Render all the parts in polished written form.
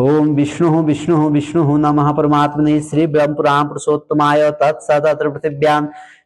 ओम विष्णु विष्णु विष्णु नमः परमात्मने श्री ब्रह्म पुराण पुरुषोत्तमाय तत्सदत्र पृथिव्यां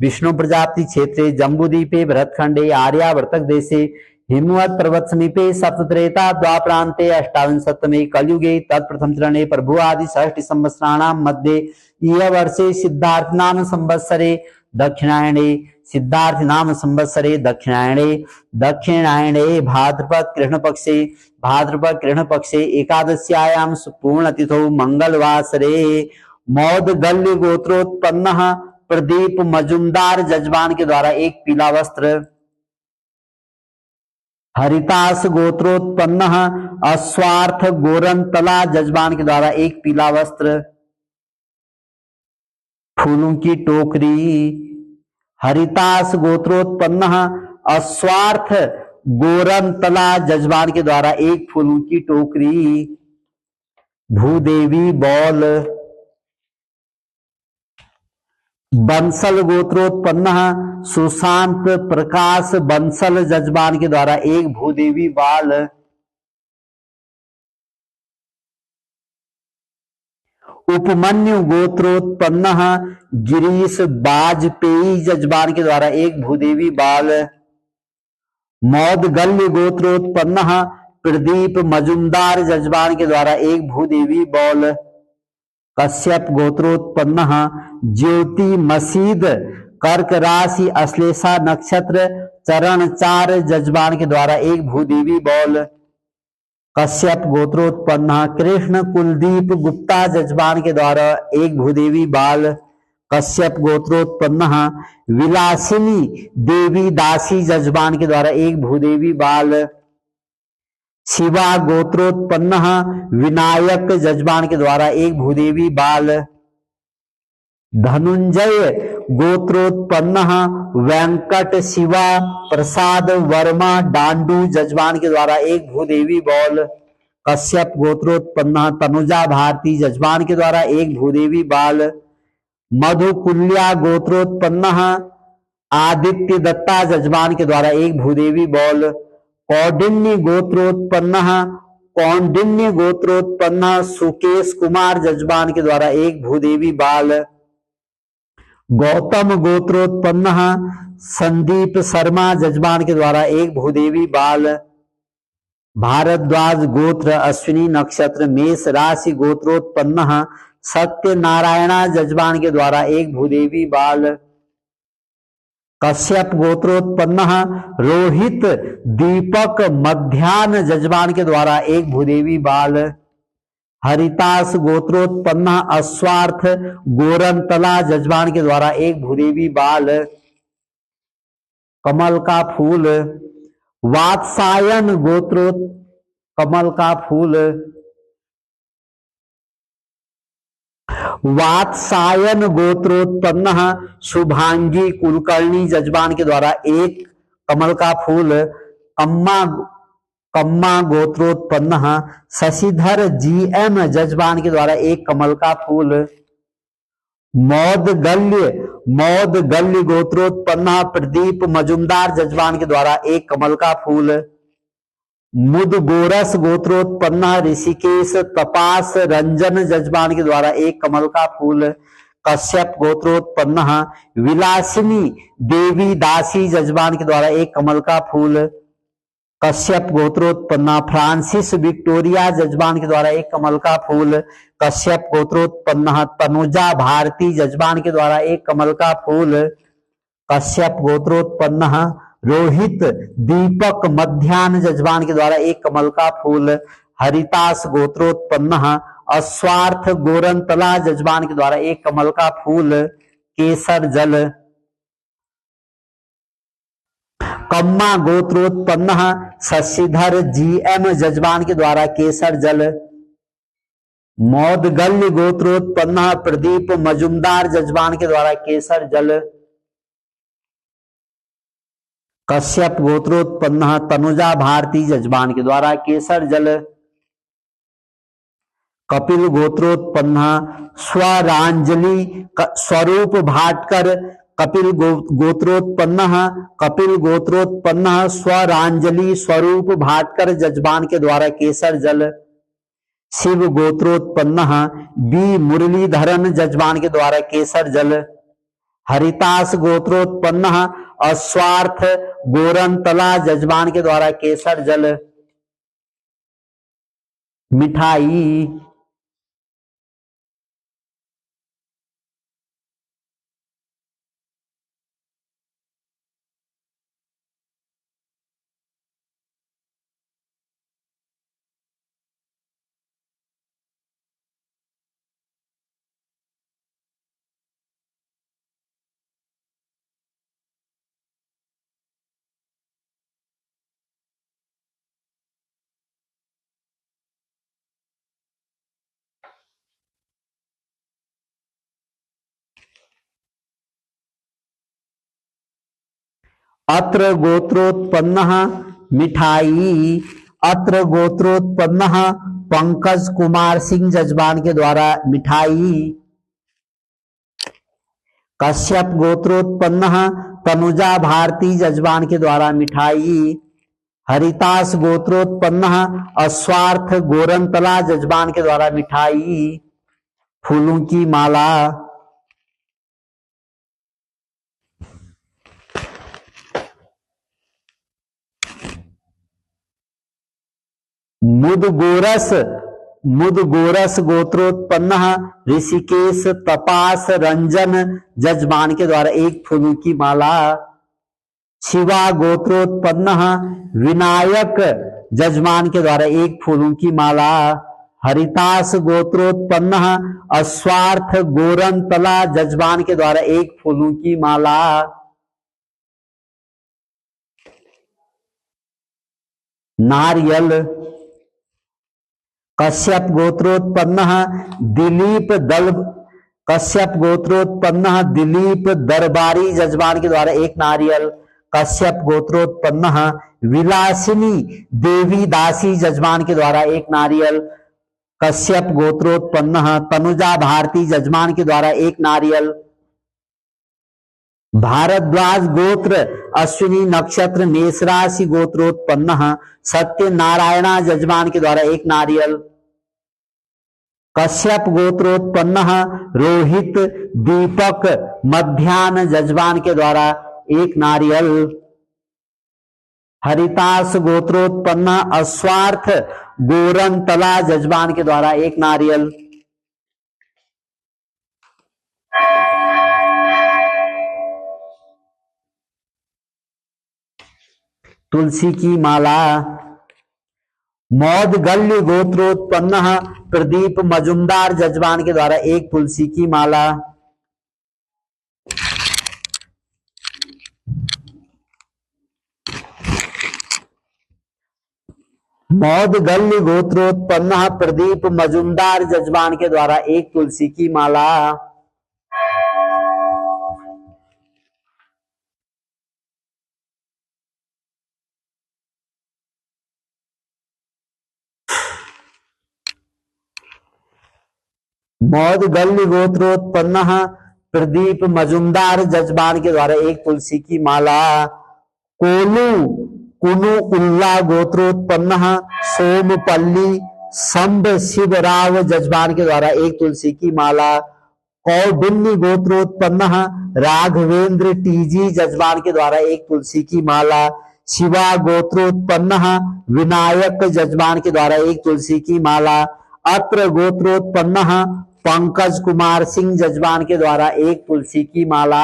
विष्णु प्रजापति क्षेत्रे जम्बूद्वीपे भरतखंडे आर्यावर्तक देशे हिमवत पर्वत समीपे सप्तत्रेता द्वापरान्ते अष्टाविंशतमे कलयुगे तत्प्रथम चरणे प्रभु आदि षष्टि संवत्सराणां मध्ये इह वर्षे सिद्धार्थ नाम संवत्सरे दक्षिणायणे सिद्धार्थ नाम संवत्सरे दक्षिणायणे भाद्रपद कृष्ण पक्षे एकादश्यायां पूर्ण तिथौ मंगलवासरे मौदगल्य गोत्रोत्पन्न प्रदीप मजुमदार जजमान के द्वारा एक पीला वस्त्र, हरितास गोत्रोत्पन्न अस्वार्थ गोरंतला जजमान के द्वारा एक पीला वस्त्र, फूलों की टोकरी, हरितास गोत्रोत्पन्न अस्वार्थ गोरंतला जजमान के द्वारा एक फूलों की टोकरी, भूदेवी बौल, बंसल गोत्रोत्पन्न सुशांत प्रकाश बंसल जजमान के द्वारा एक भूदेवी बाल, उपमन्यु गोत्रोत्पन्न गिरीश बाजपेयी जजमान के द्वारा एक भूदेवी बाल, मौदगल्य गोत्रोत्पन्न प्रदीप मजुमदार जजमान के द्वारा एक भूदेवी बौल, कश्यप गोत्रोत्पन्न ज्योति मसीद कर्क राशि अश्लेषा नक्षत्र चरण 4 जजमान के द्वारा एक भूदेवी बौल, कश्यप गोत्रोत्पन्न कृष्ण कुलदीप गुप्ता जजमान के द्वारा एक भूदेवी बाल, कश्यप गोत्रोत्पन्न विलासिनी देवी दासी जजमान के द्वारा एक भूदेवी बाल, शिवा गोत्रोत्पन्न विनायक जजमान के द्वारा एक भूदेवी बाल, धनुंजय गोत्रोत्पन्न वेंकट शिवा प्रसाद वर्मा डांडू जजमान के द्वारा एक भूदेवी बौल, कश्यप गोत्रोत्पन्न तनुजा भारती जजमान के द्वारा एक भूदेवी बाल, मधुकुल्या गोत्रोत्पन्न आदित्य दत्ता जजमान के द्वारा एक भूदेवी बौल, कौंडिन्य गोत्रोत्पन्न सुकेश कुमार जजमान के द्वारा एक भूदेवी बाल, गौतम गोत्रोत्पन्न संदीप शर्मा जजमान के द्वारा एक भूदेवी बाल, भारद्वाज गोत्र अश्विनी नक्षत्र मेष राशि गोत्रोत्पन्न सत्यनारायणा जजमान के द्वारा एक भूदेवी बाल, कश्यप गोत्रोत्पन्न रोहित दीपक मध्यान्ह जजमान के द्वारा एक भूदेवी बाल, हरितास गोत्रोत्पन्न अस्वार्थ गोरंतला जजमान के द्वारा एक भूदेवी बाल, कमल का फूल, वात्सायन कमल का फूल, वात्सायन गोत्रोत्पन्न शुभांगी कुलकर्णी जजमान के द्वारा एक कमल का फूल, कम्मा गोत्रोत्पन्न शशिधर जीएम जजमान के द्वारा एक कमल का फूल, मौदगल्य गोत्रोत्पन्न प्रदीप मजुमदार जजमान के द्वारा एक कमल का फूल, मुदगोरस गोत्रोत्पन्न ऋषिकेश तपास रंजन जजमान के द्वारा एक कमल का फूल, कश्यप गोत्रोत्पन्न विलासिनी देवी दासी जजमान के द्वारा एक कमल का फूल, कश्यप गोत्रोत्पन्न फ्रांसिस विक्टोरिया जजमान के द्वारा एक कमल का फूल, कश्यप गोत्रोत्पन्न तनुजा भारती जजमान के द्वारा एक कमल का फूल, कश्यप गोत्रोत्पन्न रोहित दीपक मध्यान्ह जजमान के द्वारा एक कमल का फूल, हरितास गोत्रोत्पन्न अस्वार्थ गोरंतला जजमान के द्वारा एक कमल का फूल, केसर जल, कम्मा गोत्रोत्पन्न शशिधर जीएम जजमान के द्वारा केसर जल, मौदगल्य गोत्रोत्पन्न प्रदीप मजुमदार जजमान के द्वारा केसर जल, कश्यप गोत्रोत्पन्न तनुजा भारती जजमान के द्वारा केसर जल, कपिल गोत्रोत्पन्न स्वरांजलि स्वरूप भाटकर कपिल गोत्रोत्पन्न स्वरांजलि स्वरूप भाटकर जजमान के द्वारा केसर जल, शिव गोत्रोत्पन्न बी मुरलीधरन जजमान के द्वारा केसर जल, हरितास गोत्रोत्पन्न अस्वार्थ गोरंतला जजमान के द्वारा केसर जल, मिठाई, अत्र गोत्रोत्पन्न मिठाई, अत्र गोत्रोत्पन्न पंकज कुमार सिंह जजमान के द्वारा मिठाई, कश्यप गोत्रोत्पन्न तनुजा भारती जजमान के द्वारा मिठाई, हरितास गोत्रोत्पन्न अस्वार्थ गोरंतला जजमान के द्वारा मिठाई, फूलों की माला, मुदगोरस गोत्रोत्पन्न ऋषिकेश तपास रंजन जजमान के द्वारा एक फूलों की माला, शिवा गोत्रोत्पन्न विनायक जजमान के द्वारा एक फूलों की माला, हरितास गोत्रोत्पन्न अस्वार्थ गोरंतला जजमान के द्वारा एक फूलों की माला, नारियल, कश्यप गोत्रोत्पन्न दिलीप दरबारी जजमान के द्वारा एक नारियल, कश्यप गोत्रोत्पन्न विलासिनी देवी दासी जजमान के द्वारा एक नारियल, कश्यप गोत्रोत्पन्न तनुजा भारती जजमान के द्वारा एक नारियल, भारद्वाज गोत्र अश्विनी नक्षत्र मेष राशि गोत्रोत्पन्न सत्यनारायणा जजमान के द्वारा एक नारियल, कश्यप गोत्रोत्पन्न रोहित दीपक मध्यान्ह जजमान के द्वारा एक नारियल, हरितास गोत्रोत्पन्न अस्वार्थ गोरंतला जजमान के द्वारा एक नारियल, तुलसी की माला, मौदगल्य गोत्रोत्पन्न प्रदीप मजुमदार जजमान के द्वारा एक तुलसी की माला, मौदगल्य गोत्रोत्पन्न प्रदीप मजुमदार जजमान के द्वारा एक तुलसी की माला, मौदगल्य गोत्रोत्पन्न प्रदीप मजुमदार जजमान के द्वारा एक तुलसी की माला, कोलू कुनु उल्ला गोत्रोत्पन्न सोमपल्ली संब शिवराव जजमान के द्वारा एक तुलसी की माला, कौडिन्य गोत्रोत्पन्न राघवेंद्र टीजी जजमान के द्वारा एक तुलसी की माला, शिवा गोत्रोत्पन्न विनायक जजमान के द्वारा एक तुलसी की माला, अत्र गोत्रोत्पन्न पंकज कुमार सिंह जजमान के द्वारा एक तुलसी की माला,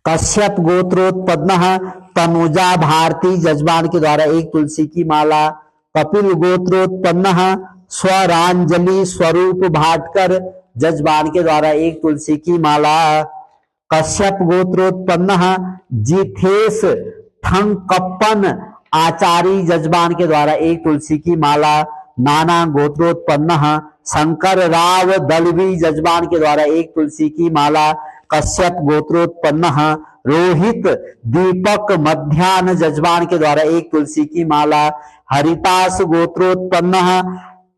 कश्यप गोत्रोत्पन्न तनुजा भारती जजमान के द्वारा एक तुलसी की माला, कपिल गोत्रोत्पन्न स्वरांजलि स्वरूप भाटकर जजमान के द्वारा एक तुलसी की माला, कश्यप गोत्रोत्पन्न जिथेश ठंकप्पन आचार्य जजमान के द्वारा एक तुलसी की माला, नाना गोत्रोत्पन्न शंकर राव दलवी जजमान के द्वारा एक तुलसी की माला, कश्यप गोत्रोत्पन्न रोहित दीपक मध्यान्ह जजमान के द्वारा एक तुलसी की माला, हरितास गोत्रोत्पन्न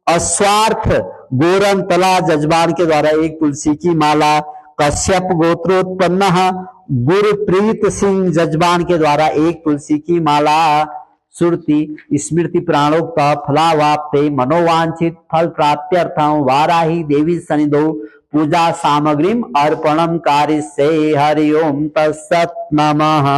अस्वार्थ गोरंतला जजमान के द्वारा एक तुलसी की माला, कश्यप गोत्रोत्पन्न गुरप्रीत सिंह जजमान के द्वारा एक तुलसी की माला, श्रुति स्मृति प्राणोक्त फलावाप्ते मनोवांछित फल प्राप्त्यर्थं वाराही देवी सन्निधौ पूजा सामग्रीम अर्पणम कारिष्ये। हरि ओम तत्सत् नमः।